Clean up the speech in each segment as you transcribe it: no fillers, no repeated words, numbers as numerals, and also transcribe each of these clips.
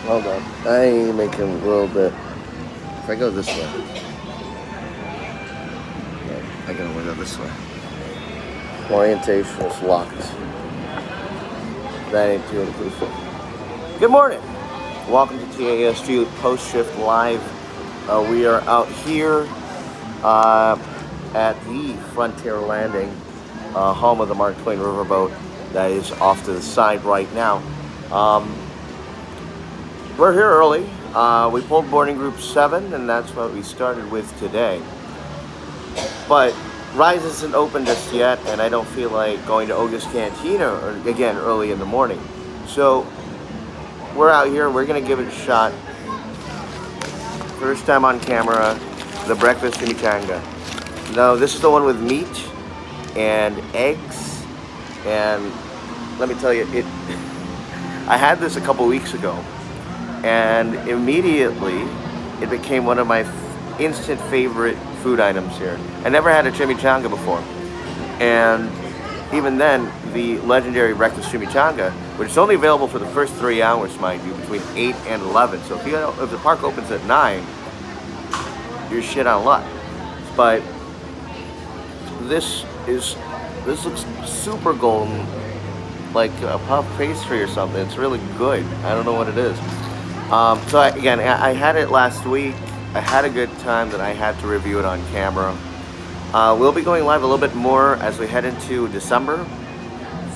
Hold on. I make him a little bit. If I go this way. No, I can only go this way. Orientation is locked. That ain't too inclusive. Good morning. Welcome to TASG Post Shift Live. We are out here at the Frontier Landing, home of the Mark Twain Riverboat that is off to the side right now. We're here early. We pulled boarding group 7, and that's what we started with today. But Rise isn't open just yet, and I don't feel like going to Oga's Cantina again early in the morning. So we're out here. We're gonna give it a shot. First time on camera, the breakfast chimichanga. No, this is the one with meat and eggs, and let me tell you, I had this a couple weeks ago, and immediately it became one of my instant favorite food items here. I never had a chimichanga before, and even then, the legendary breakfast chimichanga, which is only available for the first 3 hours, mind you, between 8 and 11. So if the park opens at 9, you're shit on luck. But this looks super golden, like a puff pastry or something. It's really good. I don't know what it is. So I had it last week. I had a good time that I had to review it on camera. We'll be going live a little bit more as we head into December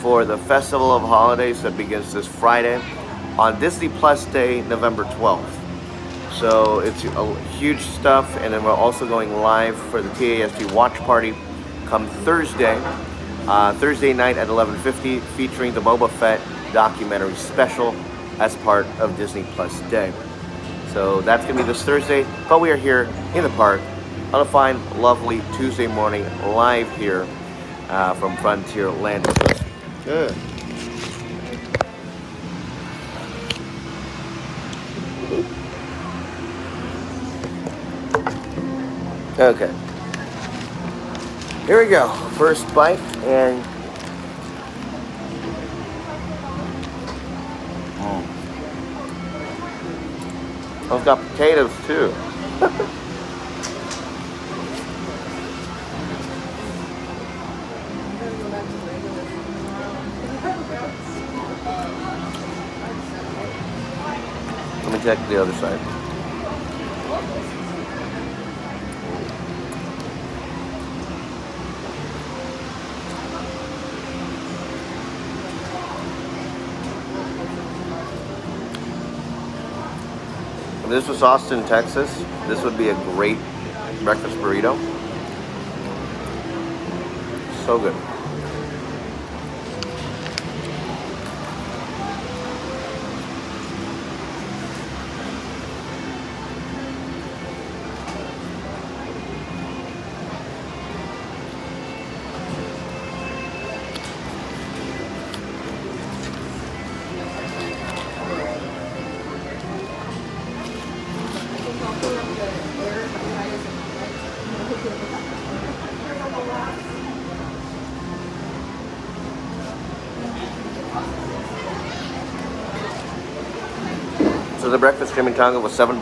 for the Festival of Holidays that begins this Friday on Disney Plus Day, November 12th. So it's huge stuff, and then we're also going live for the TASG Watch Party come Thursday night at 11:50, featuring the Boba Fett documentary special as part of Disney Plus Day. So that's going to be this Thursday, but we are here in the park on a fine, lovely Tuesday morning, live here from Frontier Landing. Good. Okay. Here we go. First bite, and I've got potatoes too. Let me check the other side. If this was Austin, Texas, this would be a great breakfast burrito. So good. So the breakfast chimichanga was $7.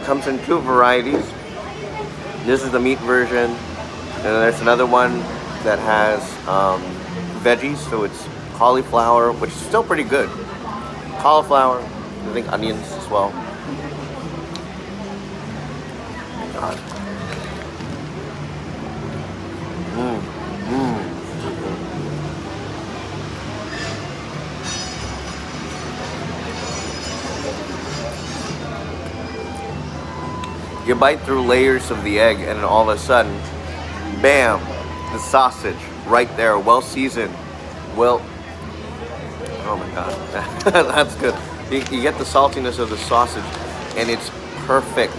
Comes in 2 varieties. This is the meat version, and then there's another one that has veggies. So it's cauliflower, which is still pretty good. Cauliflower, I think onions as well. God. You bite through layers of the egg, and then all of a sudden, bam, the sausage right there, well seasoned. Well, oh my God, that's good. You get the saltiness of the sausage, and it's perfect.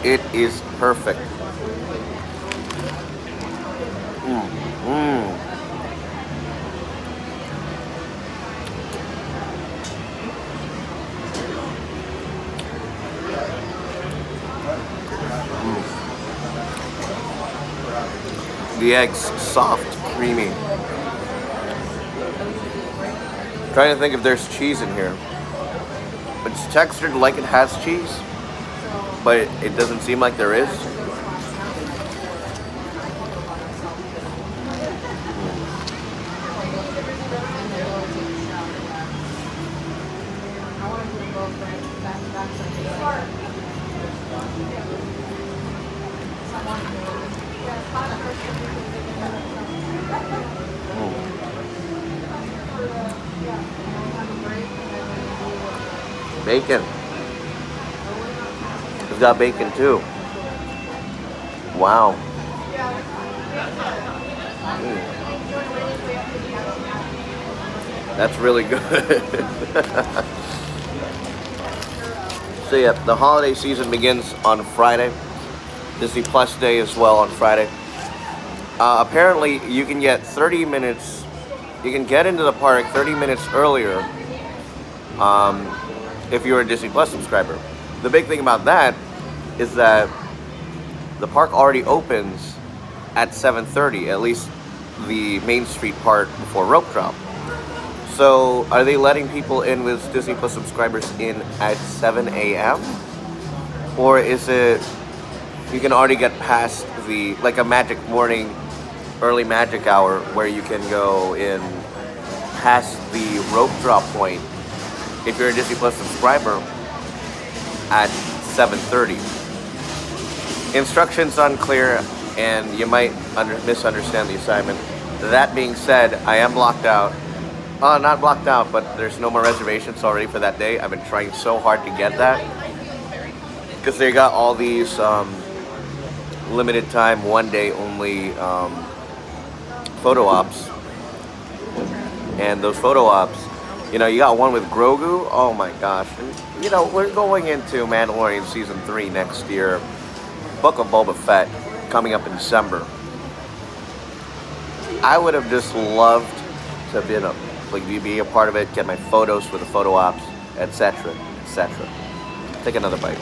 It is perfect. The eggs soft, creamy. Trying to think if there's cheese in here. It's textured like it has cheese, but it doesn't seem like there is. Bacon. It's got bacon too. Wow. That's really good. So yeah, the holiday season begins on Friday. Disney Plus Day as well on Friday. Apparently, you can get 30 minutes. You can get into the park 30 minutes earlier if you're a Disney Plus subscriber. The big thing about that is that the park already opens at 7:30, at least the Main Street part before rope drop. So are they letting people in with Disney Plus subscribers in at 7 a.m.? Or is it you can already get past the, like a magic morning, early magic hour where you can go in past the rope drop point if you're a Disney Plus subscriber at 7:30. Instructions unclear, and you might misunderstand the assignment. That being said, I am blocked out. Not blocked out, but there's no more reservations already for that day. I've been trying so hard to get that because they got all these limited time, one day only photo ops. And those photo ops, you know, you got one with Grogu. Oh my gosh. And, you know, we're going into Mandalorian Season 3 next year. Book of Boba Fett coming up in December. I would have just loved to have been be a part of it, get my photos for the photo ops, etc., etc. Take another bite.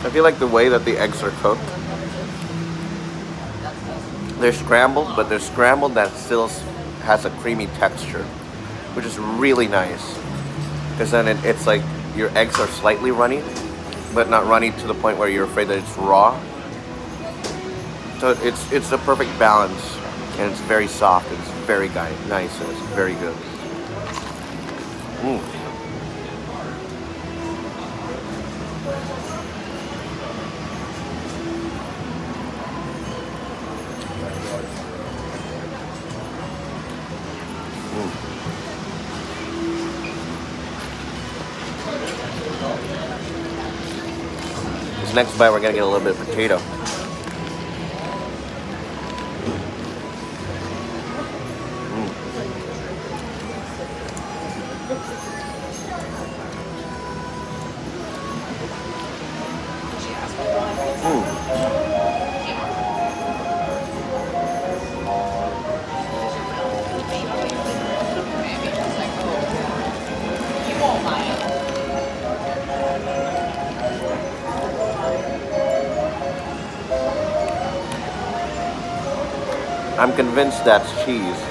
I feel like the way that the eggs are cooked, they're scrambled, but they're scrambled that still has a creamy texture, which is really nice. Because then it's like your eggs are slightly runny, but not runny to the point where you're afraid that it's raw. So it's a perfect balance, and it's very soft, and it's very nice, and it's very good. Next bite, we're gonna get a little bit of potato. I'm convinced that's cheese.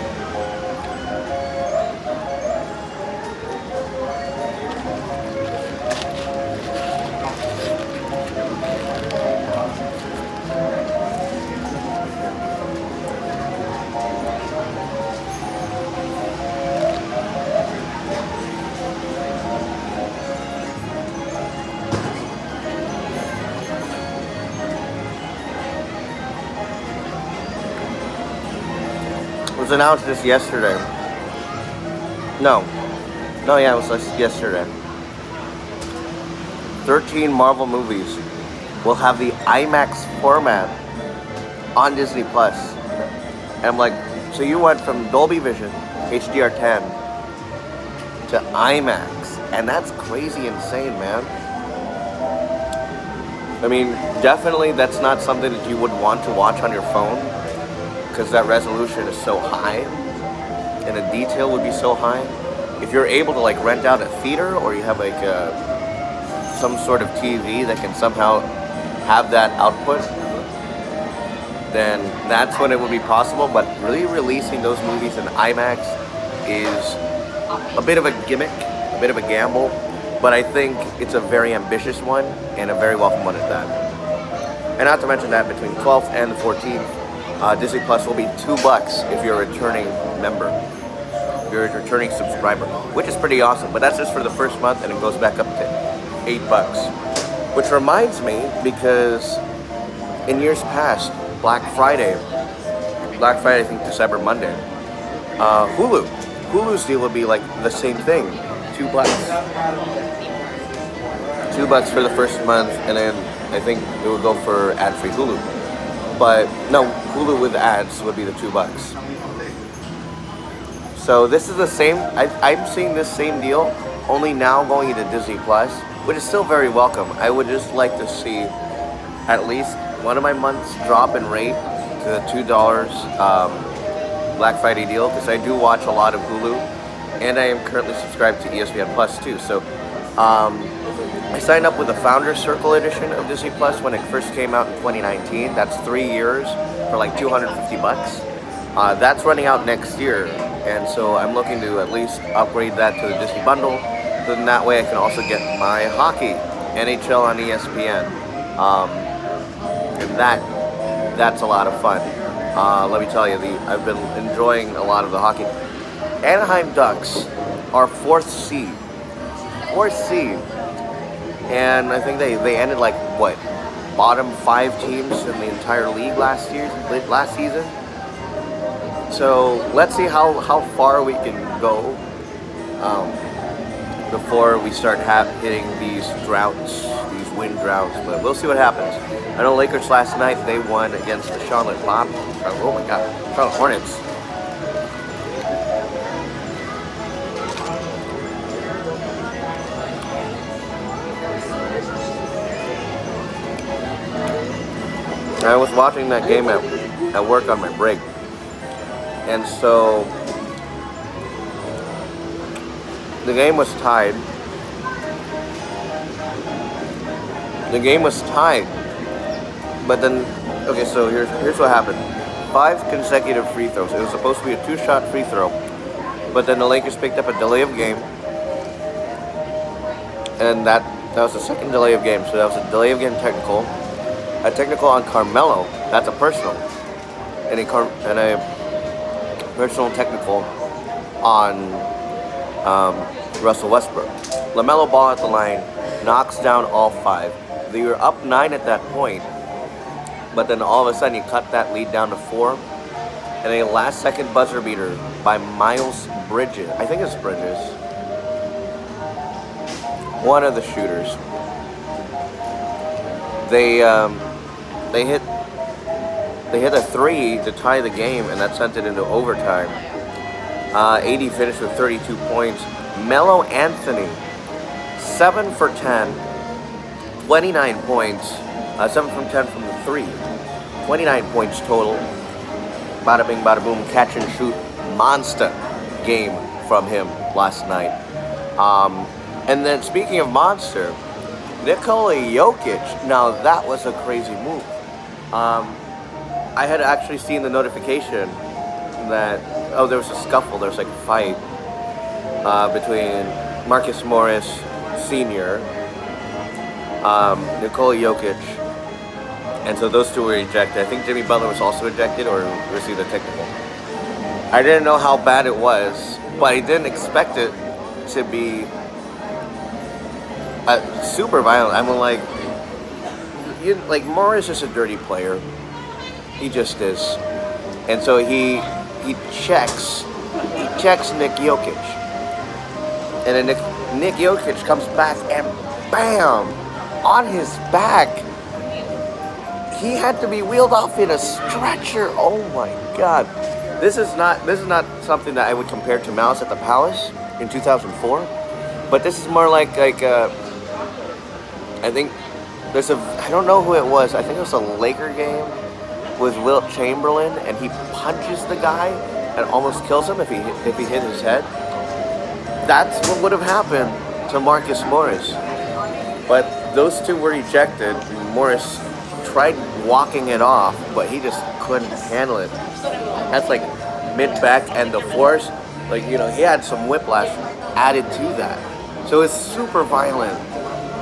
It was announced just yesterday. No, yeah, it was just yesterday. 13 Marvel movies will have the IMAX format on Disney Plus. And I'm like, so you went from Dolby Vision, HDR10, to IMAX, and that's crazy insane, man. I mean, definitely that's not something that you would want to watch on your phone, because that resolution is so high and the detail would be so high. If you're able to like rent out a theater, or you have like some sort of TV that can somehow have that output, then that's when it would be possible. But really releasing those movies in IMAX is a bit of a gimmick, a bit of a gamble, but I think it's a very ambitious one and a very welcome one at that. And not to mention that between 12th and the 14th, Disney Plus will be $2 if you're a returning member, if you're a returning subscriber, which is pretty awesome. But that's just for the first month, and it goes back up to $8. Which reminds me, because in years past, Black Friday, I think December, Monday, Hulu's deal would be like the same thing, $2. $2 for the first month, and then I think it would go for ad-free Hulu. But no, Hulu with ads would be the $2. So this is the same. I'm seeing this same deal, only now going into Disney Plus, which is still very welcome. I would just like to see at least one of my months drop in rate to the $2 Black Friday deal, because I do watch a lot of Hulu, and I am currently subscribed to ESPN Plus too. So I signed up with the Founders Circle edition of Disney Plus when it first came out in 2019. That's 3 years for like $250. That's running out next year, and so I'm looking to at least upgrade that to the Disney bundle. So then that way I can also get my hockey, NHL on ESPN, and that's a lot of fun. Let me tell you, I've been enjoying a lot of the hockey. Anaheim Ducks are fourth seed. And I think they ended like, what, bottom 5 teams in the entire league last season. So let's see how far we can go before we start hitting these droughts, these wind droughts. But we'll see what happens. I know Lakers last night, they won against the Charlotte Hornets. I was watching that game at work on my break, and so the game was tied. But then, okay, so here's what happened. 5 consecutive free throws. It was supposed to be a 2-shot free throw, but then the Lakers picked up a delay of game, and that was the second delay of game. So that was a delay of game technical. A technical on Carmelo, that's a personal, and a personal technical on Russell Westbrook. LaMelo Ball at the line, knocks down all 5. They were up 9 at that point, but then all of a sudden you cut that lead down to 4, and a last-second buzzer beater by Miles Bridges. I think it's Bridges. One of the shooters. They hit a 3 to tie the game, and that sent it into overtime. AD finished with 32 points. Melo Anthony, 7 for 10, 29 points. 7 from 10 from the 3. 29 points total. Bada bing, bada boom, catch and shoot. Monster game from him last night. And then speaking of monster, Nikola Jokic, now that was a crazy move. I had actually seen the notification that, there was a scuffle, there was like a fight between Marcus Morris Sr., Nikola Jokic, and so those 2 were ejected. I think Jimmy Butler was also ejected or received a technical. I didn't know how bad it was, but I didn't expect it to be super violent. I mean, like Morris is a dirty player. He just is. And so he checks Nick Jokic. And then Nick Jokic comes back and bam! On his back. He had to be wheeled off in a stretcher. Oh my God. This is not something that I would compare to Malice at the Palace in 2004. But this is more like I think I don't know who it was. I think it was a Laker game with Wilt Chamberlain, and he punches the guy and almost kills him if he hit his head. That's what would have happened to Marcus Morris. But those 2 were ejected. Morris tried walking it off, but he just couldn't handle it. That's like mid-back and the force. Like, you know, he had some whiplash added to that. So it's super violent.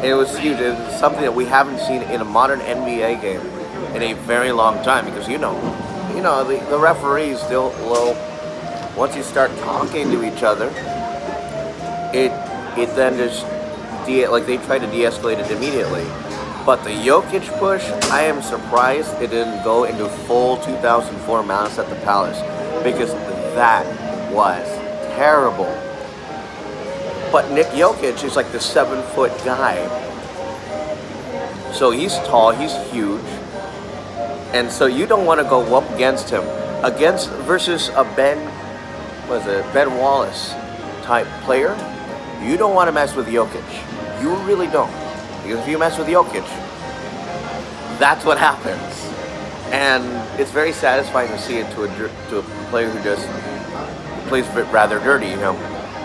It was huge. It was something that we haven't seen in a modern NBA game in a very long time, because the referees still low. Once you start talking to each other, it then just they try to de-escalate it immediately. But the Jokic push, I am surprised it didn't go into full 2004 Malice at the Palace, because that was terrible. But Nick Jokic is like the 7-foot guy. So he's tall, he's huge. And so you don't want to go up against him. Versus a Ben Wallace type player, you don't want to mess with Jokic. You really don't. Because if you mess with Jokic, that's what happens. And it's very satisfying to see it to a player who just plays rather dirty, you know.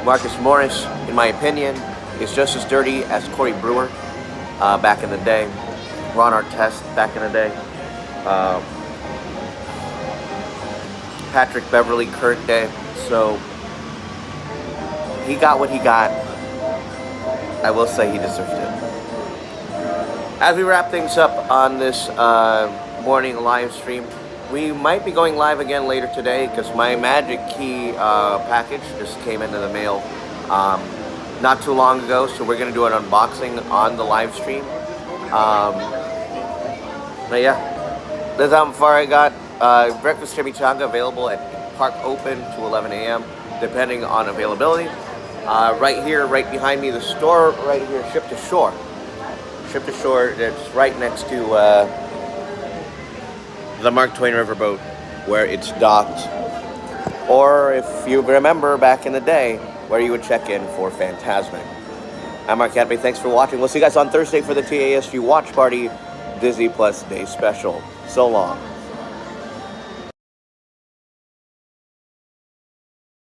Marcus Morris, in my opinion, is just as dirty as Corey Brewer back in the day. Ron Artest back in the day. Patrick Beverly current day. So he got what he got. I will say he deserved it. As we wrap things up on this morning live stream, we might be going live again later today, because my Magic Key package just came into the mail not too long ago, so we're going to do an unboxing on the live stream. But yeah, that's how far I got. Breakfast Chimichanga available at Park Open to 11 a.m. depending on availability. Right here, right behind me, the store right here, Ship to Shore. Ship to Shore, it's right next to the Mark Twain Riverboat, where it's docked. Or if you remember back in the day, where you would check in for Phantasmic. I'm Mark Cadby, thanks for watching. We'll see you guys on Thursday for the TASG Watch Party Disney Plus Day Special. So long.